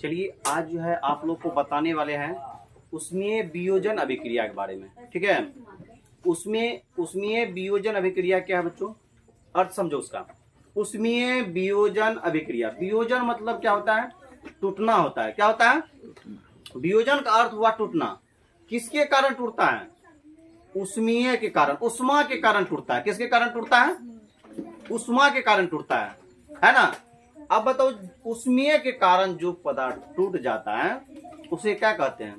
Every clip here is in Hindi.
चलिए आज जो है आप लोग को बताने वाले हैं उसमें वियोजन अभिक्रिया के बारे में। ठीक है, उसमें वियोजन अभिक्रिया क्या है बच्चों, अर्थ समझो उसका। उसमें वियोजन अभिक्रिया, वियोजन मतलब क्या होता है, टूटना होता है। क्या होता है, वियोजन का अर्थ हुआ टूटना। किसके कारण टूटता है, उष्मीय के कारण, उष्मा के कारण टूटता है। किसके कारण टूटता है, उष्मा के कारण टूटता है ना। अब बताओ, उष्मीय के कारण जो पदार्थ टूट जाता है उसे क्या कहते हैं,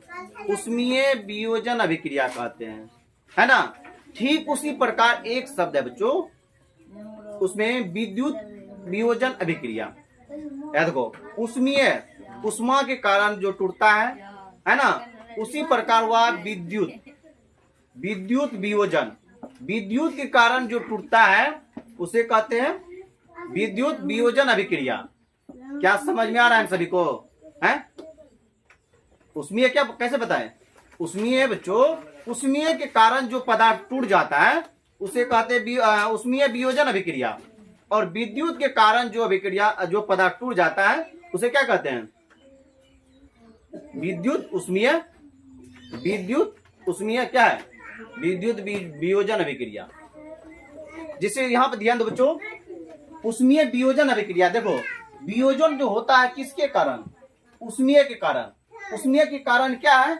उष्मीय वियोजन अभिक्रिया कहते हैं, है ना। ठीक उसी प्रकार एक शब्द है बच्चों, उसमें विद्युत वियोजन अभिक्रिया। याद देखो, उष्मीय उष्मा के कारण जो टूटता है ना, उसी प्रकार हुआ विद्युत वियोजन, विद्युत के कारण जो टूटता है उसे कहते हैं विद्युत वियोजन अभिक्रिया। क्या समझ में आ रहा है सभी को, है। उष्मीय क्या कैसे बताएं, उष्मीय बच्चों, उष्मीय के कारण जो पदार्थ टूट जाता है उसे कहते हैं उष्मीय वियोजन अभिक्रिया। और विद्युत के कारण जो अभिक्रिया, जो पदार्थ टूट जाता है उसे क्या कहते हैं, विद्युत उष्मीय क्या है, विद्युत वियोजन अभिक्रिया। जिससे यहां पर ध्यान दो बच्चों, उष्मीय वियोजन अभिक्रिया। देखो, वियोजन जो होता है किसके कारण, उष्मीय के कारण। उष्मीय के कारण क्या है,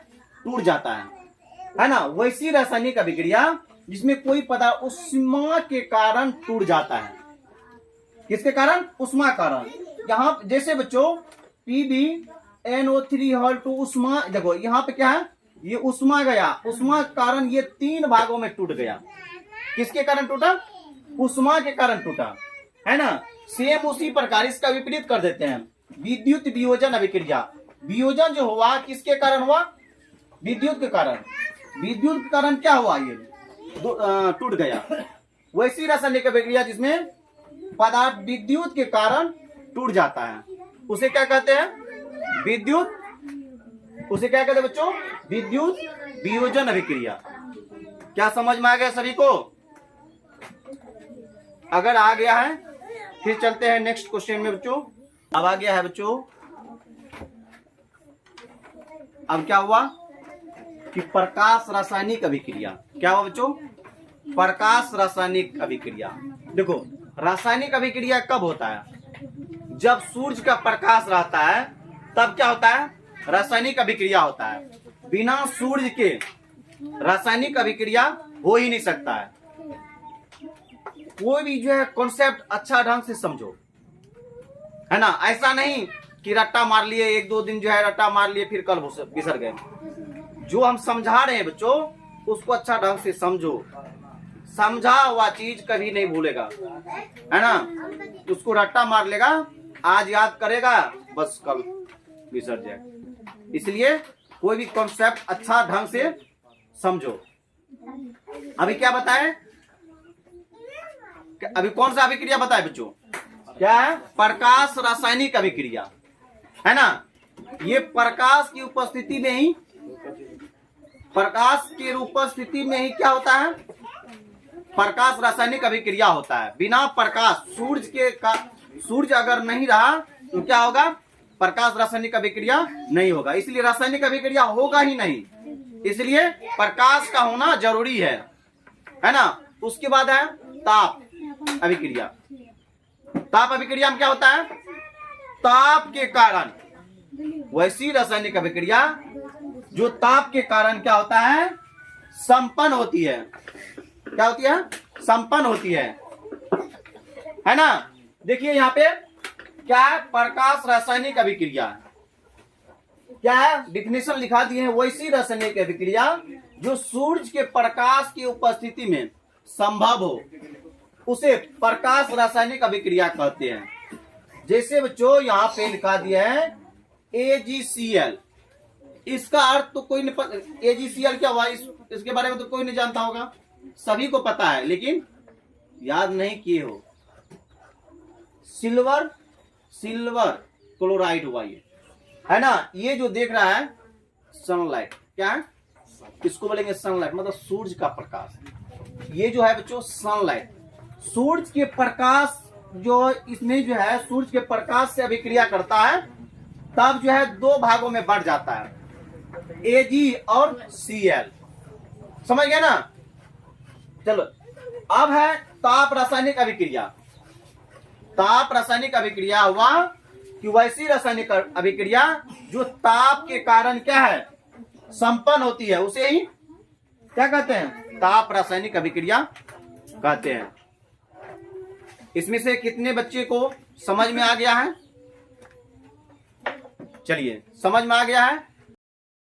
टूट जाता है ना। वैसी रासायनिक अभिक्रिया जिसमें कोई पदार्थ उष्मा के कारण टूट जाता है। किसके कारण, उष्मा कारण। यहाँ जैसे बच्चों PbNO3 उष्मा, देखो यहाँ पे क्या है, ये उष्मा गया, उष्मा के कारण ये 3 भागों में टूट गया। किसके कारण टूटा, उष्मा के कारण टूटा, है ना। सेम उसी प्रकार इसका विपरीत कर देते हैं, विद्युत वियोजन अभिक्रिया। वियोजन जो हुआ किसके कारण हुआ, विद्युत के कारण। विद्युत के कारण क्या हुआ, ये टूट गया। वैसी रासायनिक अभिक्रिया जिसमें पदार्थ विद्युत के कारण टूट जाता है उसे क्या कहते हैं, उसे क्या कहते हैं बच्चों, विद्युत वियोजन अभिक्रिया। क्या समझ में आ गया सभी को, अगर आ गया है फिर चलते हैं नेक्स्ट क्वेश्चन में बच्चों। अब आ गया है बच्चों, अब क्या हुआ कि प्रकाश रासायनिक अभिक्रिया। क्या हुआ बच्चों, प्रकाश रासायनिक अभिक्रिया। देखो, रासायनिक अभिक्रिया कब होता है, जब सूर्य का प्रकाश रहता है तब क्या होता है, रासायनिक अभिक्रिया होता है। बिना सूर्य के रासायनिक अभिक्रिया हो ही नहीं सकता है। कोई भी जो है कॉन्सेप्ट अच्छा ढंग से समझो, है ना। ऐसा नहीं कि रट्टा मार लिए, 1-2 दिन जो है रट्टा मार लिए फिर कल बिसर गए। जो हम समझा रहे हैं बच्चों उसको अच्छा ढंग से समझो। समझा हुआ चीज कभी नहीं भूलेगा, है ना। उसको रट्टा मार लेगा, आज याद करेगा, बस कल बिसर जाए। इसलिए कोई भी कॉन्सेप्ट अच्छा ढंग से समझो। अभी क्या बताएं, अभी कौन सा अभिक्रिया बताए बच्चों, क्या है, प्रकाश रासायनिक अभिक्रिया, है ना। ये प्रकाश की उपस्थिति में ही, प्रकाश की उपस्थिति में ही क्या होता है, प्रकाश रासायनिक अभिक्रिया होता है। बिना प्रकाश, सूर्य अगर नहीं रहा तो क्या होगा, प्रकाश रासायनिक अभिक्रिया नहीं होगा। इसलिए रासायनिक अभिक्रिया होगा ही नहीं, इसलिए प्रकाश का होना जरूरी है ना। उसके बाद है ताप अभिक्रिया। ताप अभिक्रिया में क्या होता है, ताप के कारण, वैसी रासायनिक अभिक्रिया जो ताप के कारण क्या होता है, संपन्न होती है। क्या होती है, संपन्न होती है ना। देखिए यहाँ पे क्या है, प्रकाश रासायनिक अभिक्रिया क्या है, डिफिनेशन लिखा दिए हैं, वैसी रासायनिक अभिक्रिया जो सूर्य के प्रकाश की उपस्थिति में संभव हो उसे प्रकाश रासायनिक अभिक्रिया कहते हैं। जैसे बच्चों यहाँ पे लिखा दिया है AgCl, इसका अर्थ तो कोई नहीं, AgCl क्या हुआ, इसके बारे में तो कोई नहीं जानता होगा, सभी को पता है लेकिन याद नहीं किए हो। सिल्वर क्लोराइड हुआ ये, है ना। ये जो देख रहा है सनलाइट, क्या है, इसको बोलेंगे सनलाइट, मतलब सूर्य का प्रकाश। ये जो है बच्चों सनलाइट, सूर्य के प्रकाश जो इसमें जो है सूर्य के प्रकाश से अभिक्रिया करता है तब जो है दो भागों में बढ़ जाता है, Ag और Cl। समझ गए ना? चलो अब है ताप रासायनिक अभिक्रिया। ताप रासायनिक अभिक्रिया हुआ कि वैसी रासायनिक अभिक्रिया जो ताप के कारण क्या है संपन्न होती है, उसे ही क्या कहते हैं? ताप रासायनिक अभिक्रिया कहते हैं। इसमें से कितने बच्चे को समझ में आ गया है? चलिए, समझ में आ गया है?